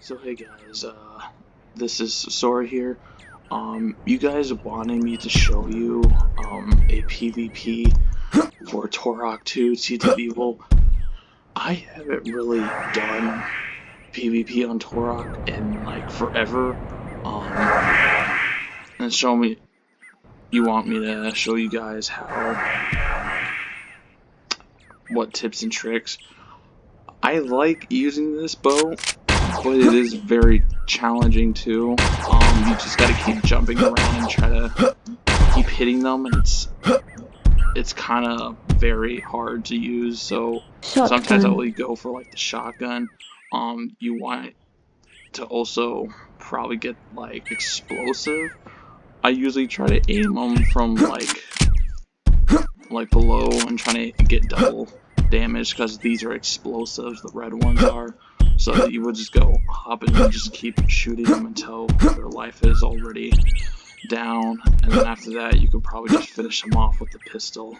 So hey guys, this is Sora here. You guys wanted me to show you a PvP for Turok 2 Seeds of Evil. I haven't really done PvP on Turok in like forever. And you want me to show you guys what tips and tricks. I like using this bow, but it is very challenging too. You just gotta keep jumping around and try to keep hitting them, and it's kind of very hard to use. So sometimes I will go for like the shotgun. You want to also probably get like explosive. I usually try to aim them from like below and try to get double damage because these are explosives, the red ones are. So you would just go up and just keep shooting them until their life is already down, and then after that you could probably just finish them off with the pistol.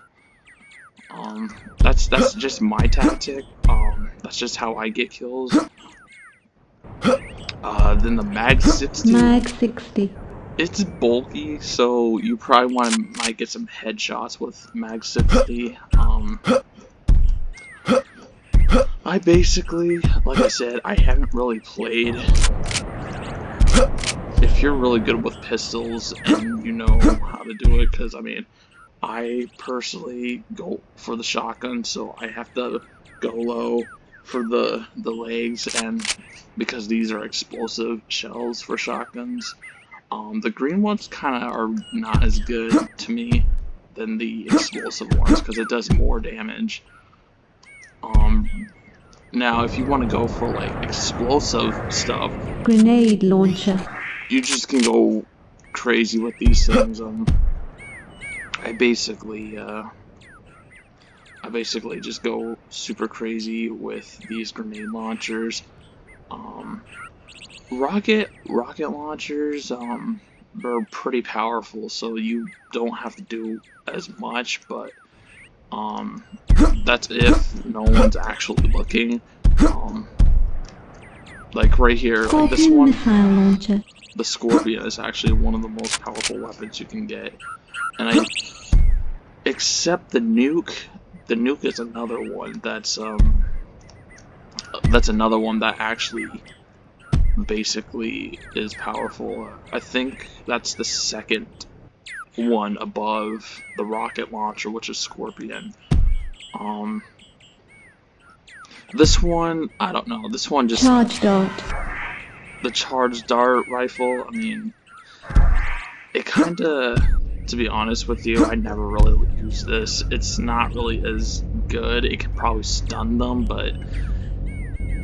That's just my tactic. That's just how I get kills. Then the Mag 60. Mag 60. It's bulky, so you probably might get some headshots with Mag 60. I basically, like I said, I haven't really played. If you're really good with pistols and you know how to do it, because I mean, I personally go for the shotgun, so I have to go low for the legs, and because these are explosive shells for shotguns. The green ones kind of are not as good to me than the explosive ones because it does more damage. Now if you want to go for like explosive stuff, grenade launcher, you just can go crazy with these things. I basically just go super crazy with these grenade launchers. Rocket launchers are pretty powerful, so you don't have to do as much, but that's if no one's actually looking. Like right here, like this one, the Scorpion is actually one of the most powerful weapons you can get. And except the nuke. The nuke is another one that's another one that actually basically is powerful. I think that's the second one above the rocket launcher, which is Scorpion. This one, I don't know. This one just charge dart. The charge dart rifle. I mean, it kind of, to be honest with you, I never really use this. It's not really as good. It can probably stun them, but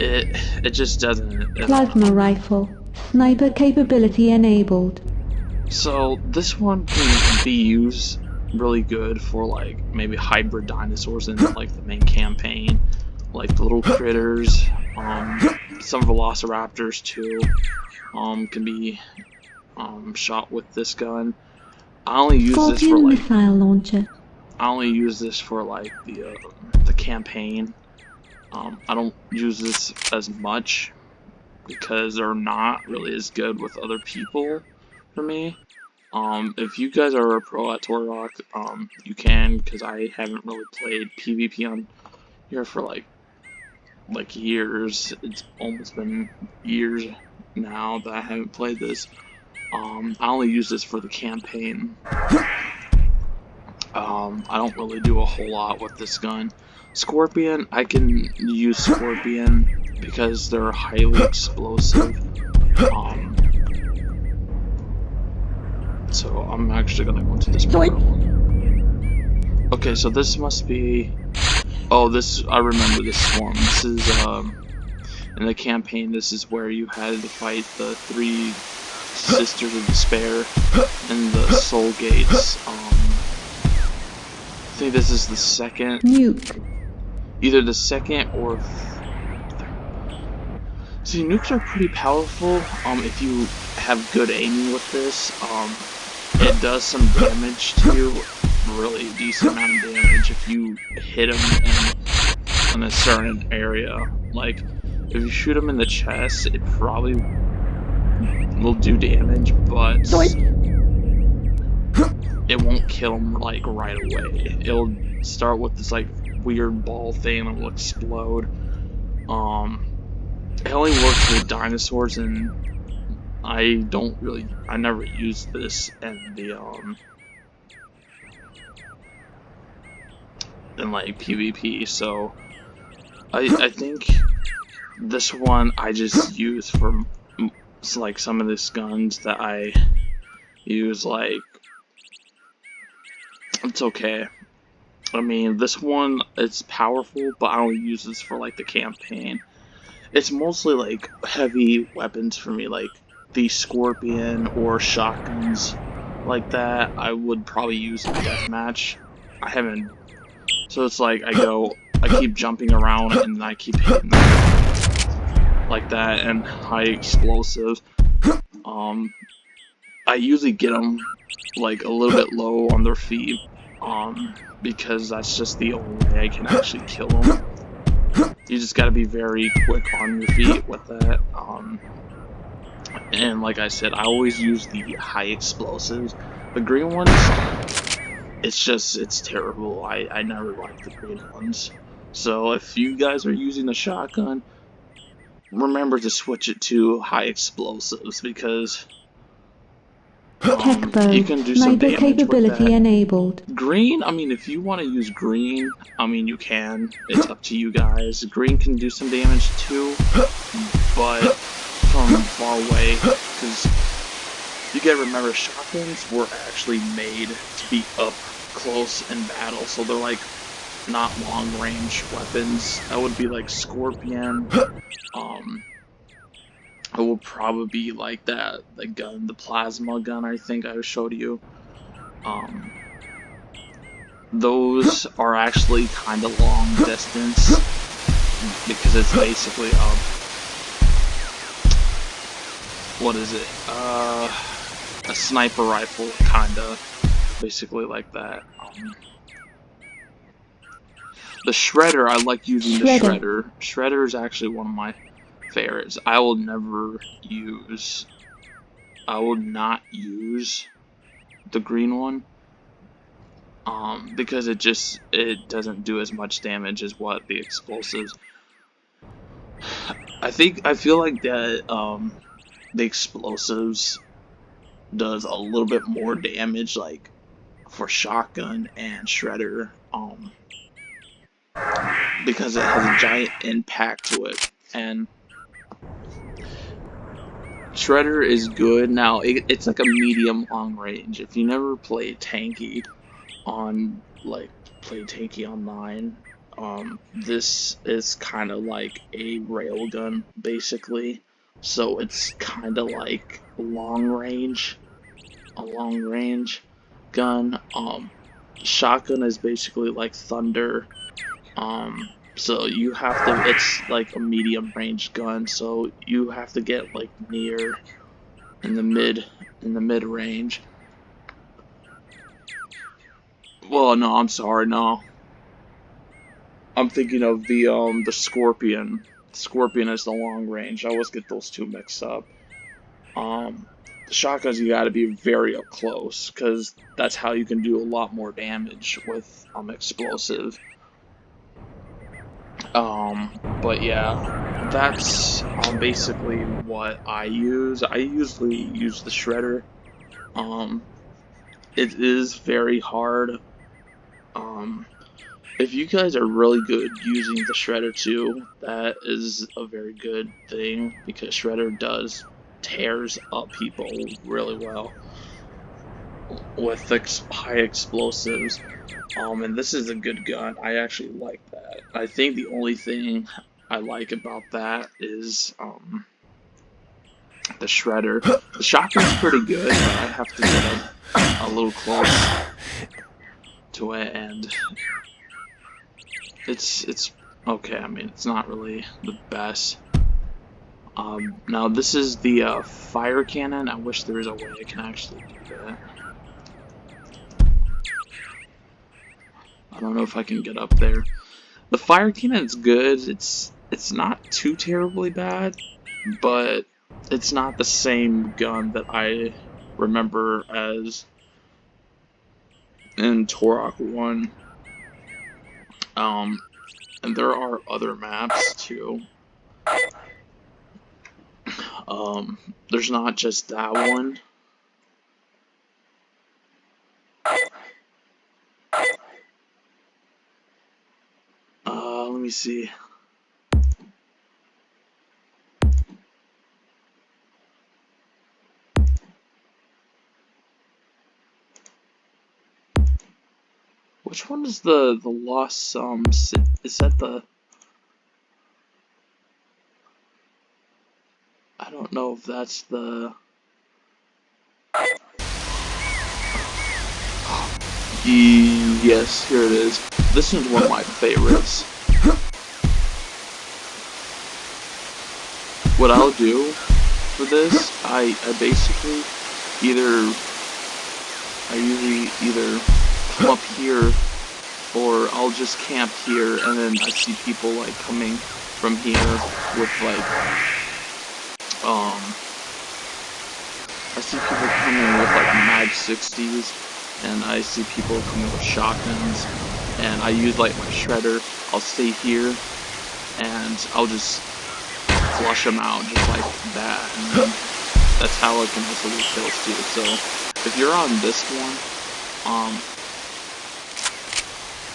it just doesn't. Plasma rifle. Sniper capability enabled. So this one can be used really good for like maybe hybrid dinosaurs in like the main campaign, like the little critters. Some velociraptors too can be shot with this gun. I only use this for like missile launcher. I only use this for like the campaign. I don't use this as much because they're not really as good with other people for me. If you guys are a pro at Turok, you can, because I haven't really played PvP on here for like years. It's almost been years now that I haven't played this. I only use this for the campaign. I don't really do a whole lot with this gun. Scorpion, I can use Scorpion because they're highly explosive. So I'm actually gonna go into this part. Okay, so this must be. Oh, I remember this one. This is in the campaign. This is where you had to fight the 3 Sisters of Despair and the Soul Gates. I think this is the second. Nuke. Either the second or third. See, nukes are pretty powerful. If you have good aiming with this, it does some damage to you. Really decent amount of damage if you hit them in a certain area. Like if you shoot him in the chest, it probably will do damage, but it won't kill him like right away. It'll start with this like weird ball thing and it'll explode. It only works with dinosaurs, and I never use this in the in like PvP, so I think this one I just use for like some of these guns that I use, like, it's okay. I mean, this one, it's powerful, but I only use this for like the campaign. It's mostly like heavy weapons for me, like the scorpion or shotguns like that. I would probably use in deathmatch. I haven't, so it's like I keep jumping around and I keep hitting them like that, and high explosives. I usually get them like a little bit low on their feet, because that's just the only way I can actually kill them. You just gotta be very quick on your feet with that. And like I said, I always use the high explosives. The green ones, it's terrible. I never liked the green ones. So if you guys are using the shotgun, remember to switch it to high explosives, because Tech bow. you can do some Sniper damage with capability that. enabled. Green, I mean, if you want to use green, I mean, you can. It's up to you guys. Green can do some damage too, but from far away, because you gotta remember, shotguns were actually made to be up close in battle, so they're like not long range weapons. That would be like Scorpion. It will probably be like the gun, the plasma gun, I think I showed you. Those are actually kind of long distance, because it's basically what is it? A sniper rifle, kinda, basically like that. The shredder, I like using the shredder. Shredder is actually one of my favorites. I will not use the green one, because it doesn't do as much damage as what the explosives. I feel like that the explosives does a little bit more damage, like for shotgun and shredder, because it has a giant impact to it. And shredder is good. Now it's like a medium long range. If you never played tanky online, this is kind of like a railgun basically. So it's kind of like a long range gun. Shotgun is basically like thunder. So you have to, it's like a medium range gun, so you have to get like near in the mid range. Well, no, I'm sorry, no. I'm thinking of the Scorpion. Scorpion is the long range. I always get those two mixed up. The shotguns, you gotta be very up close, because that's how you can do a lot more damage with explosive. But yeah, that's basically what I use. I usually use the shredder. It is very hard. If you guys are really good using the shredder too, that is a very good thing, because shredder tears up people really well with high explosives. And this is a good gun. I actually like that. I think the only thing I like about that is the shredder. The shotgun's pretty good, but I have to get a little close to it, and it's okay. I mean, it's not really the best. Now this is the fire cannon. I wish there was a way I can actually do that. I don't know if I can get up there. The fire cannon is good. It's not too terribly bad, but it's not the same gun that I remember as in Turok 1. Um, and there are other maps too. There's not just that one. Let me see. Which one is the lost is that the I don't know if that's the yes, here it is. This one's one of my favorites. What I'll do for this, I basically I usually either come up here or I'll just camp here, and then I see people like coming from here with like I see people coming with like mag 60s, and I see people coming with shotguns, and I use like my shredder. I'll stay here and I'll just flush them out just like that, and then that's how I can also get kills too. So if you're on this one,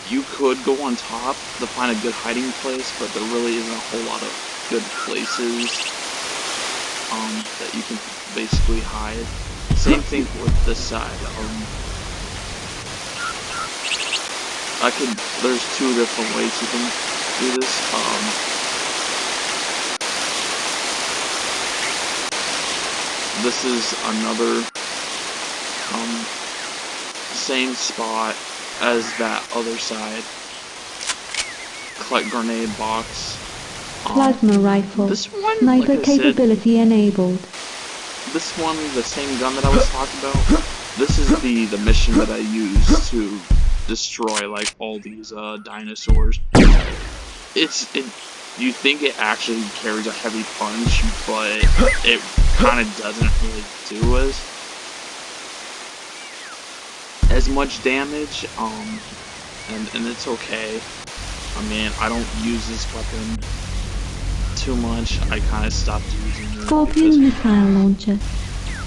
you could go on top to find a good hiding place, but there really isn't a whole lot of good places that you can basically hide. Same thing with this side. There's two different ways you can do this. This is another same spot as that other side. Collect grenade box. Plasma rifle. This one, Sniper like I capability enabled. This one, the same gun that I was talking about, this is the mission that I use to destroy like all these dinosaurs. You think it actually carries a heavy punch, but it kind of doesn't really do as much damage, and it's okay. I mean, I don't use this weapon too much. I kind of stopped using it. Scorpion missile launcher.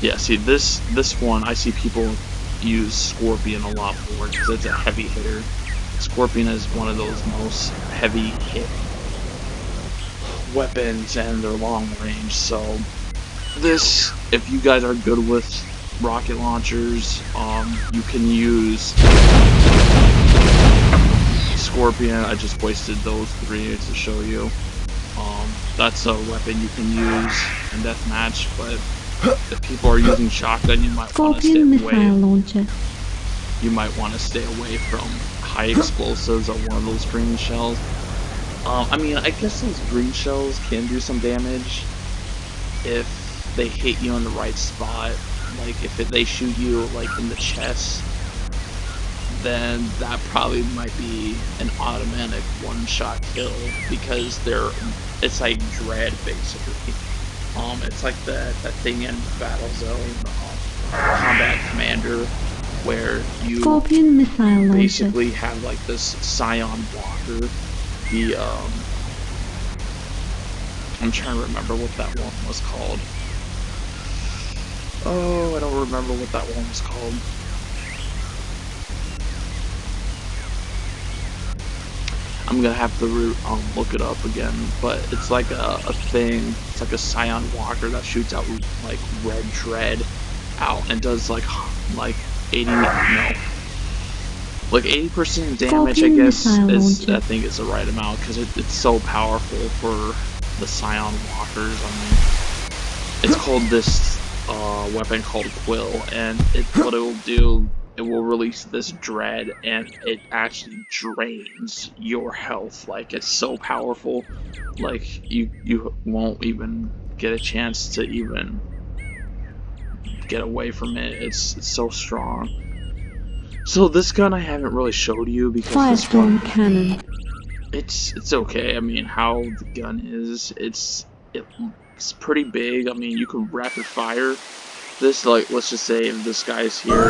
Yeah, see, this one, I see people use Scorpion a lot more because it's a heavy hitter. Scorpion is one of those most heavy hit weapons, and they're long range. So this, if you guys are good with rocket launchers, you can use Scorpion. I just wasted those 3 to show you. That's a weapon you can use in deathmatch, but if people are using shotgun, you might want to stay away. You might want to stay away from high explosives or one of those green shells. I mean, I guess those green shells can do some damage if they hit you in the right spot. Like if they shoot you like in the chest, then that probably might be an automatic one-shot kill, because it's like dread basically. It's like that thing in Battlezone, Combat Commander, where you Scorpion missile basically have like this Scion Walker. I'm trying to remember what that one was called. Oh, I don't remember what that one was called. I'm gonna have to look it up again, but it's like a thing. It's like a Scion Walker that shoots out like red dread out and does like 80 like 80% damage. I guess I think is the right amount, because it's so powerful for the Scion Walkers. I mean, it's called this weapon called Quill, and what it will do, it will release this dread, and it actually drains your health. Like, it's so powerful, like you won't even get a chance to even get away from it. It's so strong. So this gun I haven't really showed you because this one, cannon. It's okay. I mean, how the gun is, it's pretty big. I mean, you can rapid fire this. Like, let's just say if this guy's here, you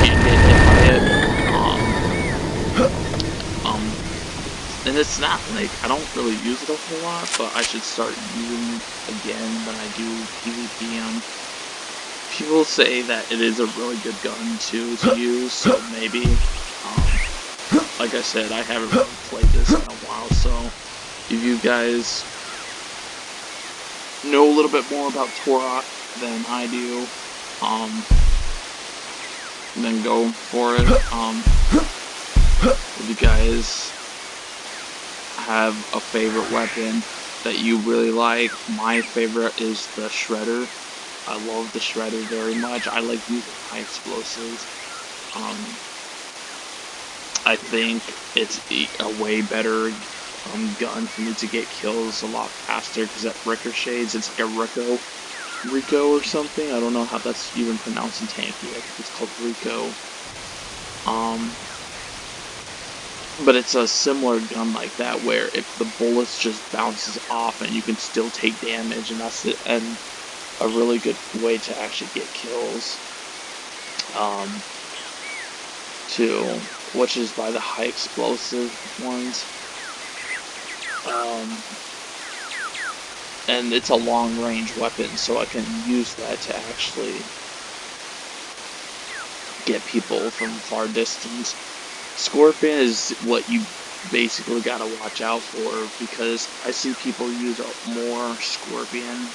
can get hit by it. And it's not like I don't really use it a whole lot, but I should start using it again when I do PvP. People say that it is a really good gun too to use, so maybe. Like I said, I haven't really played this in a while, so if you guys know a little bit more about Turok than I do, then go for it. If you guys have a favorite weapon that you really like, my favorite is the Shredder. I love the Shredder very much. I like using high explosives. I think it's a way better gun for me to get kills a lot faster because it ricochets. It's like a Rico or something. I don't know how that's even pronounced in Tanky. I think it's called Rico. But it's a similar gun like that where if the bullets just bounces off and you can still take damage, and that's it, and a really good way to actually get kills. Too, which is by the high explosive ones. And it's a long range weapon, so I can use that to actually get people from far distance. Scorpion is what you basically gotta watch out for, because I see people use more Scorpion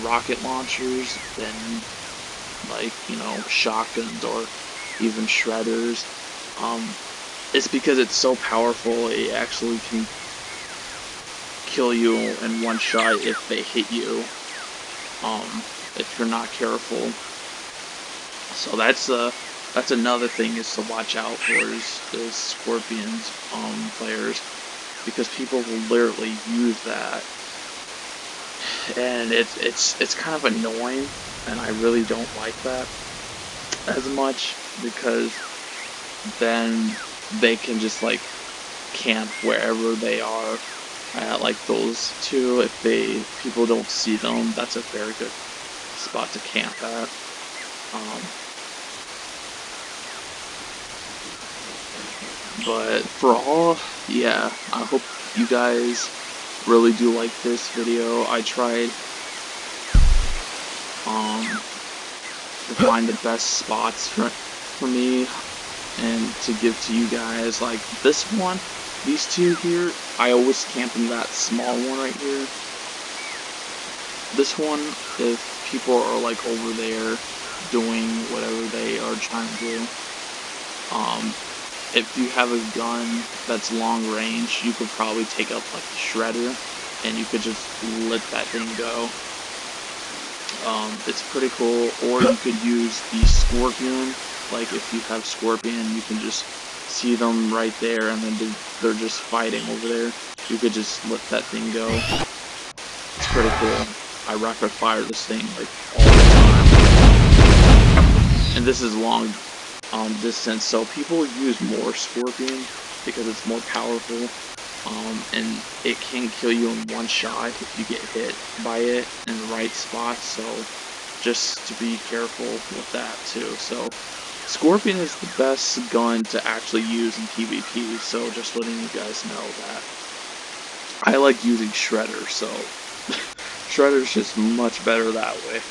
rocket launchers than, like, you know, shotguns or even shredders. It's because it's so powerful, it actually can kill you in one shot if they hit you, if you're not careful. So that's another thing is to watch out for is Scorpions players, because people will literally use that, and it's kind of annoying, and I really don't like that as much, because then they can just like camp wherever they are. Like those two, if people don't see them, that's a very good spot to camp at. But for all, yeah, I hope you guys really do like this video. I tried to find the best spots for me and to give to you guys. Like this one, these two here, I always camp in that small one right here. This one, if people are like over there doing whatever they are trying to do, if you have a gun that's long range, you could probably take up like the Shredder and you could just let that thing go. It's pretty cool. Or you could use the Scorpion. Like if you have Scorpion, you can just see them right there, and then they're just fighting over there. You could just let that thing go. It's pretty cool. I rapid fire this thing like all the time. And this is long distance, so people use more Scorpion because it's more powerful. And it can kill you in one shot if you get hit by it in the right spot, so just to be careful with that too. So Scorpion is the best gun to actually use in PvP, so just letting you guys know that. I like using Shredder, so Shredder's just much better that way.